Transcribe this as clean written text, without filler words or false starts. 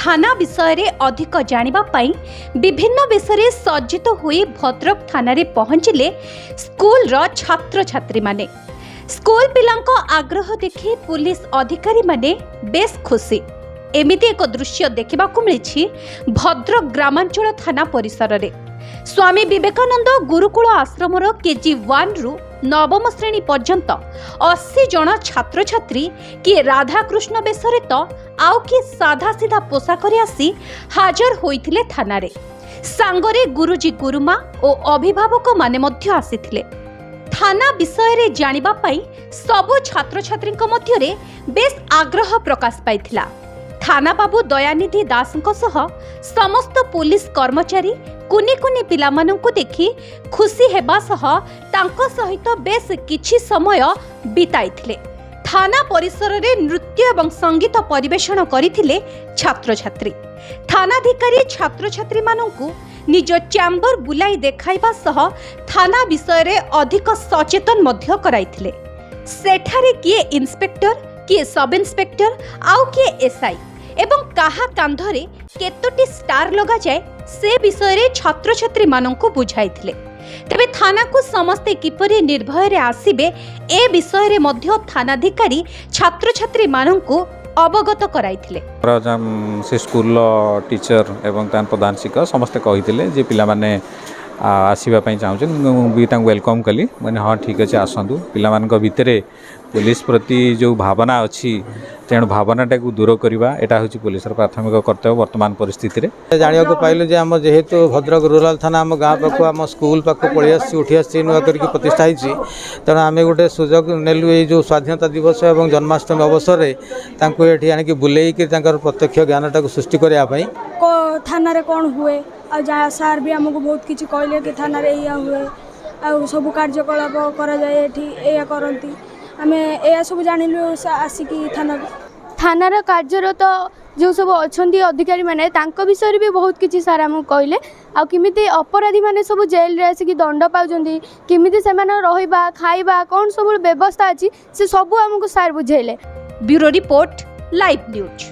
थाना विषय रे अधिक जानिबा पाई विभिन्न विषय सज्जित हुई भद्रक थाना रे पहुंचिले स्कूल रो छात्र छात्री माने। स्कूल पिलांक आग्रह देखि पुलिस अधिकारी माने बेस खुशी। एमिति एक दृश्य देखिबाकु मिलिछि भद्रक ग्रामांचल थाना परिसर रे। स्वामी विवेकानंद गुरुकुल आश्रमर केजी 1 रु नवम श्रेणी पर्यंत 80 जन छात्र छात्री किए राधाकृष्ण बेसरे तो आउ किए साधा सीधा पोशाक आसी हाजर होइथिले थाना रे। सांगरे गुरुजी गुरुमा और अभिभावक माने मध्य आसीथिले। थाना विषय रे जानिबा पाई सबु छात्र छात्रीक मध्य रे बेस आग्रह प्रकाश पाइथिला। थाना बाबू दयानिधि दासଙ୍କ सह समस्त पुलिस कर्मचारी कुनी कुनी पिलामानंकु देखि खुशी हेबा सह तांको सहित बेस किछि समय बिताइथिले। थाना परिसर रे नृत्य एवं संगीत परिवेषण करिथिले छात्र छात्री। थानाधिकारी छात्र छात्री मानंकु निज चैम्बर बुलाई देखाइबा सह थाना विषय रे अधिक सचेतन मध्य कराइथिले। सेठारे किए इंस्पेक्टर किए सब इंस्पेक्टर आउ किए एसआई एवं काहा कांधरे केतोटी स्टार लगा जाए से विषय रे छात्र छात्री मानंकु बुझाइथिले। तेबे थाना को समस्ते किपरि निर्भय रे आसीबे ए विषय रे मध्य थानाधिकारी छात्र छात्री मानंकु अवगत कराइथिले। से स्कूल टीचर एवं तान प्रधान शिक्षक समस्ते कहिथिले जे पिला माने आसीबा पई चाहछन बी तांग वेलकम कली माने हां ठीक अछि आसंतु पिला मानक भितरे पुलिस प्रति जो भावना अच्छी तेणु भावनाटा को दूर करवा एटा हूँ पुलिस प्राथमिक कर्तव्य वर्तमान परिस्थिति रे। जानिया को पाइलु जे आम जेहेतु भद्रक रूराल थाना आम गाँ पाख आम स्कूल पाख पलि आसी उठी आसी नुआ करके प्रतिष्ठा होती तेणु आम गोटे सुजोग नेलु ये जो स्वाधीनता दिवस और जन्माष्टमी अवसर में ये आणिक बुलेक प्रत्यक्ष ज्ञानटा को सृष्टि करने थाना कौन हुए आ सार भी आमको बहुत किसी कहले कि थाना या हुए आ सब कार्यकलाप करा जाए या करती आम यह सब जानिलु आसिकी थानार कार्यरत जो सब अच्छा अधिकारी मैंने विषय भी बहुत किसी सार आमको कहले आमती अपराधी मैंने सब जेल रे आसिक दंड पाँच किमिति से रहा खाइबा कौन सब व्यवस्था अच्छी से सबू आमको सार बुझेले। Bureau report live news.